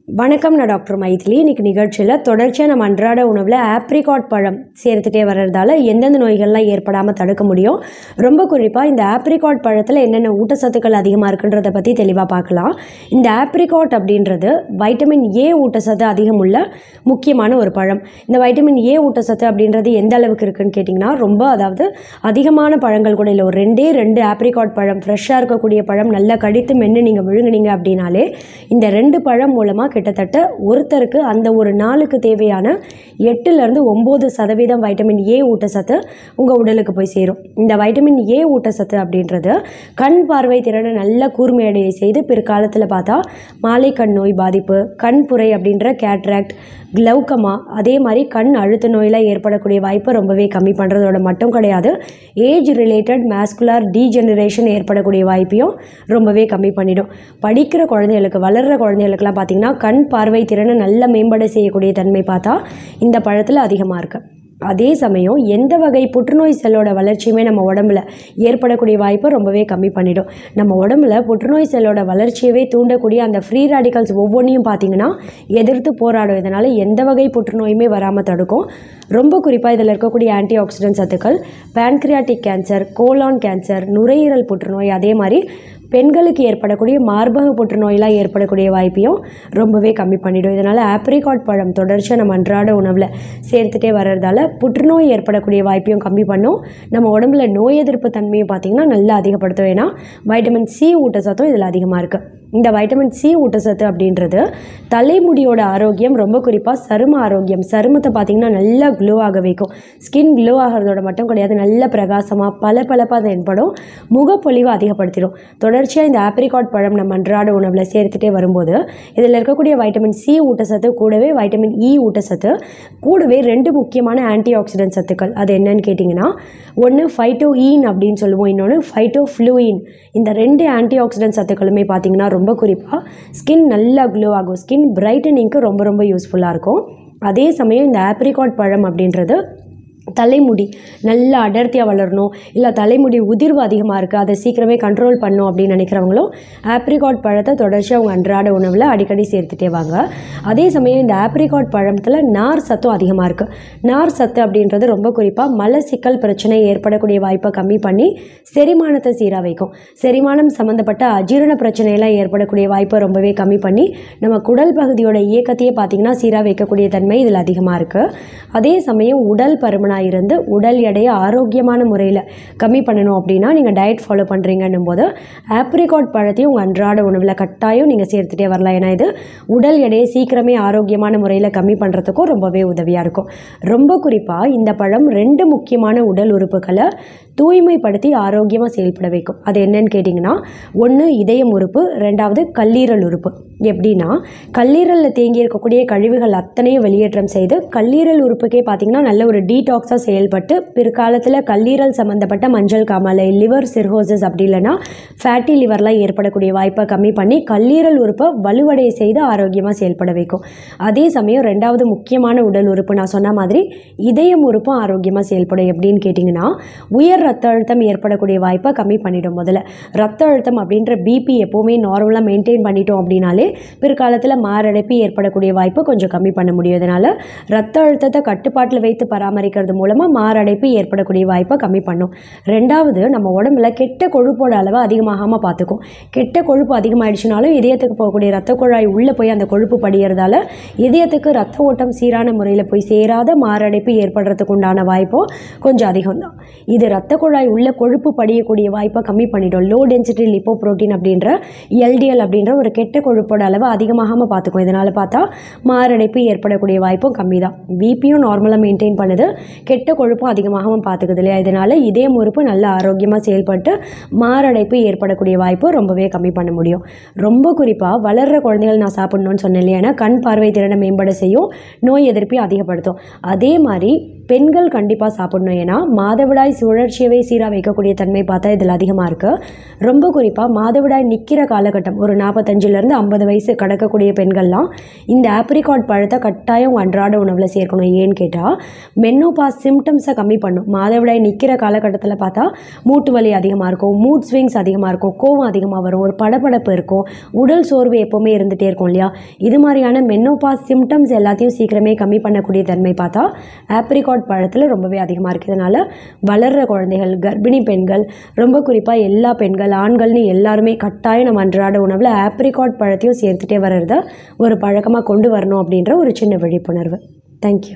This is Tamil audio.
வணக்கம், நான் டாக்டர் மைதிலி. இன்றைக்கி நிகழ்ச்சியில் தொடர்ச்சியாக நம்ம அன்றாட உணவில் ஆப்ரிகாட் பழம் சேர்த்துட்டே வர்றதால எந்தெந்த நோய்கள்லாம் ஏற்படாமல் தடுக்க முடியும், ரொம்ப குறிப்பாக இந்த ஆப்ரிகாட் பழத்தில் என்னென்ன ஊட்டச்சத்துக்கள் அதிகமாக இருக்குன்றதை பற்றி தெளிவாக பார்க்கலாம். இந்த ஆப்ரிகாட் அப்படின்றது வைட்டமின் ஏ ஊட்டச்சத்து அதிகம் உள்ள முக்கியமான ஒரு பழம். இந்த வைட்டமின் ஏ ஊட்டச்சத்து அப்படின்றது எந்த அளவுக்கு இருக்குதுன்னு கேட்டிங்கன்னா, ரொம்ப அதிகமான பழங்கள் கூட இல்லை. ஒரு ரெண்டு ஆப்ரிகாட் பழம், ஃப்ரெஷ்ஷாக இருக்கக்கூடிய பழம் நல்லா கடித்து மென்று நீங்கள் விழுங்குனீங்க அப்படின்னாலே இந்த 2 பழம் மூலமாக கிட்டத்தட்ட ஒருத்தருக்கு அந்த ஒரு நாளுக்கு தேவையான 8-9% வைட்டமின் ஏ ஊட்டச்சத்து உங்கள் உடலுக்கு போய் சேரும். இந்த வைட்டமின் ஏ ஊட்டச்சத்து அப்படின்றது கண் பார்வை திறனை நல்ல கூர்மையடைய செய்து பிற்காலத்தில் பார்த்தா மாலை கண் நோய் பாதிப்பு, கண் புரை அப்படின்ற கேட்ராக்ட், கிளவுக்கமா, அதே மாதிரி கண் அழுத்த நோயெலாம் ஏற்படக்கூடிய வாய்ப்பை ரொம்பவே கம்மி பண்ணுறதோட மட்டும் கிடையாது, ஏஜ் ரிலேட்டட் மேஸ்குலர் டீஜெனரேஷன் ஏற்படக்கூடிய வாய்ப்பையும் ரொம்பவே கம்மி பண்ணிடும். படிக்கிற குழந்தைகளுக்கு, வளர்கிற குழந்தைகளுக்குலாம் பார்த்திங்கன்னா கண் பார்வை திறனை நல்ல மேம்பட செய்யக்கூடிய தன்மை பார்த்தா இந்த பழத்தில் அதிகமாக இருக்குது. அதே சமயம் எந்த வகை புற்றுநோய் செல்லோட வளர்ச்சியுமே நம்ம உடம்புல ஏற்படக்கூடிய வாய்ப்பை ரொம்பவே கம்மி பண்ணிடும். நம்ம உடம்புல புற்றுநோய் செல்லோட வளர்ச்சியவே தூண்டக்கூடிய அந்த ஃப்ரீ ரேடிக்கல்ஸ் ஒவ்வொன்றையும் பார்த்திங்கன்னா எதிர்த்து போராடும். இதனால் எந்த வகை புற்றுநோயுமே வராமல் தடுக்கும். ரொம்ப குறிப்பாக இதில் இருக்கக்கூடிய ஆன்டி ஆக்சிடென்ட் சத்துக்கள் பேன்க்ரியாட்டிக் கேன்சர், கோலான் கேன்சர், நுரையீரல் புற்றுநோய், அதே மாதிரி பெண்களுக்கு ஏற்படக்கூடிய மார்பக புற்றுநோயெலாம் ஏற்படக்கூடிய வாய்ப்பையும் ரொம்பவே கம்மி பண்ணிடும். இதனால் ஆப்ரிகாட் பழம் தொடர்ச்சியாக நம்ம அன்றாட உணவில் சேர்த்துட்டே வர்றதால புற்றுநோய் ஏற்படக்கூடிய வாய்ப்பையும் கம்மி பண்ணும். நம்ம உடம்புல நோய் எதிர்ப்பு தன்மையை பார்த்திங்கன்னா நல்லா அதிகப்படுத்தும். ஏன்னா வைட்டமின் சி ஊட்டச்சத்தும் இதில் அதிகமாக இருக்குது. இந்த வைட்டமின் சி ஊட்டச்சத்து அப்படின்றது தலைமுடியோட ஆரோக்கியம், ரொம்ப குறிப்பாக சரும ஆரோக்கியம், சருமத்தை பார்த்திங்கன்னா நல்லா க்ளோ ஆக வைக்கும். ஸ்கின் க்ளோ ஆகிறதோட மட்டும் கிடையாது, நல்ல பிரகாசமாக பளபளப்பாக தென்படும், முகப்பொலிவை அதிகப்படுத்திடும். தொடர்ச்சியாக இந்த ஆப்ரிகாட் பழம் நம்ம அன்றாட உணவில் சேர்த்துட்டே வரும்போது இதில் இருக்கக்கூடிய வைட்டமின் சி ஊட்டச்சத்து கூடவே வைட்டமின் இ ஊட்டச்சத்து கூடவே 2 முக்கியமான ஆன்டி ஆக்சிடென்ட் சத்துக்கள். அது என்னன்னு கேட்டிங்கன்னா, ஒன்று ஃபைட்டோஈன் அப்படின்னு சொல்லுவோம், இன்னொன்று ஃபைட்டோஃப்ளூயின். இந்த 2 ஆன்டி ஆக்சிடென்ட் சத்துக்களுமே பார்த்திங்கன்னா ரொம்ப குறிப்பாக ஸ்கின் நல்லா க்ளோ ஆகும், ஸ்கின் பிரைட்டனிங்க்கு ரொம்ப யூஸ்ஃபுல்லாக இருக்கும். அதே சமயம் இந்த ஆப்ரிகாட் பழம் அப்படின்றது தலைமுடி நல்லா அடர்த்தியாக வளரணும், இல்லை தலைமுடி உதிர்வு அதிகமாக இருக்குது, அதை சீக்கிரமே கண்ட்ரோல் பண்ணணும் அப்படின்னு நினைக்கிறவங்களும் ஆப்ரிகாட் பழத்தை தொடர்ச்சியாக அவங்க அன்றாட உணவில் அடிக்கடி சேர்த்துட்டே வாங்க. அதே சமயம் இந்த ஆப்ரிகாட் பழத்தில் நார் சத்தும் அதிகமாக இருக்குது. நார் சத்து அப்படின்றது ரொம்ப குறிப்பாக மலச்சிக்கல் பிரச்சனை ஏற்படக்கூடிய வாய்ப்பை கம்மி பண்ணி செரிமானத்தை சீராக வைக்கும். செரிமானம் சம்மந்தப்பட்ட அஜீரண பிரச்சனையெல்லாம் ஏற்படக்கூடிய வாய்ப்பை ரொம்பவே கம்மி பண்ணி நம்ம குடல் பகுதியோட இயக்கத்தையே பார்த்திங்கன்னா சீராக வைக்கக்கூடிய தன்மை இதில் அதிகமாக இருக்குது. அதே சமயம் உடல் பருமனாக இருந்து உடல் எடையை ஆரோக்கியமான முறையில் கம்மி பண்ணணும் அப்படின்னா நீங்கள் டயட் ஃபாலோ பண்ணுறீங்கன்னும் போது ஆப்ரிகாட் பழத்தையும் உங்கள் அன்றாட உணவில் கட்டாயம் நீங்கள் சேர்த்துட்டே வரலாம். ஏன்னா இது உடல் எடையை சீக்கிரமே ஆரோக்கியமான முறையில் கம்மி பண்ணுறதுக்கும் ரொம்பவே உதவியாக இருக்கும். ரொம்ப குறிப்பாக இந்த பழம் 2 முக்கியமான உடல் உறுப்புகளை தூய்மைப்படுத்தி ஆரோக்கியமாக செயல்பட வைக்கும். அது என்னன்னு கேட்டிங்கன்னா, ஒன்று இதயம் உறுப்பு, 2வது கல்லீரல் உறுப்பு. எப்படின்னா, கல்லீரலில் தேங்கி இருக்கக்கூடிய கழிவுகள் அத்தனையும் வெளியேற்றம் செய்து கல்லீரல் உறுப்புக்கே பார்த்திங்கன்னா நல்ல ஒரு டீடாக்ஸாக செயல்பட்டு பிற்காலத்தில் கல்லீரல் சம்மந்தப்பட்ட மஞ்சள் காமாலை, லிவர் சிர்ஹோசிஸ், அப்படி இல்லைன்னா ஃபேட்டி லிவர்லாம் ஏற்படக்கூடிய வாய்ப்பை கம்மி பண்ணி கல்லீரல் உறுப்பை வலுவடைய செய்து ஆரோக்கியமாக செயல்பட வைக்கும். அதே சமயம் 2வது முக்கியமான உடல் உறுப்பு நான் சொன்ன மாதிரி இதயம் உறுப்பும் ஆரோக்கியமாக செயல்படும். எப்படின்னு கேட்டிங்கன்னா, உயர் ரத்த அழுத்தம் ஏற்படக்கூடிய வாய்ப்பை கம்மி பண்ணிடும். முதல்ல ரத்த அழுத்தம் அப்படின்ற பிபி எப்போவுமே நார்மலாக மெயின்டைன் பண்ணிட்டோம் அப்படின்னாலே பிற்காலத்தில் மாரடைப்பு ஏற்படக்கூடிய வாய்ப்பை கொஞ்சம் கம்மி பண்ண முடியும். இதனால் ரத்த அழுத்தத்தை கட்டுப்பாட்டில் வைத்து பராமரிக்கிறது மூலமாக மாரடைப்பு ஏற்படக்கூடிய வாய்ப்பை கம்மி பண்ணும். 2வது, நம்ம உடம்புல கெட்ட கொழுப்போட அளவை அதிகமாகாமல் பார்த்துக்கும். கெட்ட கொழுப்பு அதிகமாகிடுச்சுனாலும் இதயத்துக்கு போகக்கூடிய ரத்த குழாய் உள்ளே போய் அந்த கொழுப்பு படிகிறதால இதயத்துக்கு ரத்த ஓட்டம் சீரான முறையில் போய் சேராத மாரடைப்பு ஏற்படுறதுக்கு உண்டான வாய்ப்பும் கொஞ்சம் அதிகம் தான். இது ரத்த குழாய் உள்ள கொழுப்பு படியக்கூடிய வாய்ப்பை கம்மி பண்ணிடும். லோ டென்சிட்டி லிப்போப்ரோட்டீன் அப்படின்ற எல்டிஎல் அப்படின்ற ஒரு கெட்ட கொழுப்போட அளவை அதிகமாகாமல் பார்த்துக்கும். இதனால் பார்த்தா மாரடைப்பு ஏற்படக்கூடிய வாய்ப்பும் கம்மி தான். பிபியும் நார்மலாக மெயின்டைன் பண்ணுது, கெட்ட கொழுப்பும் அதிகமாகவும் பார்த்துக்குது இல்லையா. இதனால் இதயம் உறுப்பு நல்ல ஆரோக்கியமாக செயல்பட்டு மாரடைப்பு ஏற்படக்கூடிய வாய்ப்பு ரொம்பவே கம்மி பண்ண முடியும். ரொம்ப குறிப்பாக வளர்கிற குழந்தைகள் நான் சாப்பிடணும்னு சொன்னேன் இல்லையா, கண் பார்வை திறனை மேம்பட செய்யும், நோய் எதிர்ப்பையும் அதிகப்படுத்தும். அதே மாதிரி பெண்கள் கண்டிப்பாக சாப்பிடணும். ஏன்னா மாதவிடாய் சுழற்சியவே சீராக வைக்கக்கூடிய தன்மை பார்த்தா இதில் அதிகமாக இருக்குது. ரொம்ப குறிப்பாக மாதவிடாய் நிற்கிற காலகட்டம் ஒரு 45லேருந்து 50 வயசு கடக்கக்கூடிய பெண்கள்லாம் இந்த ஆப்ரிகாட் பழத்தை கட்டாயம் அன்றாட உணவில் சேர்க்கணும். ஏன்னு கேட்டால் மெனோபாஸ் சிம்டம்ஸை கம்மி பண்ணும். மாதவிடாய் நிற்கிற காலகட்டத்தில் பார்த்தா மூட்டு வலி அதிகமாக இருக்கும், மூட் ஸ்விங்ஸ் அதிகமாக இருக்கும், கோவம் அதிகமாக வரும், ஒரு படபடப்பு இருக்கும், உடல் சோர்வு எப்போவுமே இருந்துகிட்டே இருக்கும் இல்லையா. இது மாதிரியான மெனோபாஸ் சிம்டம்ஸ் எல்லாத்தையும் சீக்கிரமே கம்மி பண்ணக்கூடிய தன்மை பார்த்தா ஆப்ரிகாட் பழத்தில் ரொம்பவே அதிகமாக இருக்குது. இதனால் வளர்கிற குழந்தைகள், கர்ப்பிணி பெண்கள், ரொம்ப குறிப்பாக எல்லா பெண்கள், ஆண்கள்னு எல்லாருமே கட்டாயம் நம்ம அன்றாட உணவில் ஆப்ரிகாட் பழத்தையும் சேர்த்துட்டே வர்றத ஒரு பழக்கமாக கொண்டு வரணும் அப்படின்ற ஒரு சின்ன விழிப்புணர்வு. தேங்க்யூ.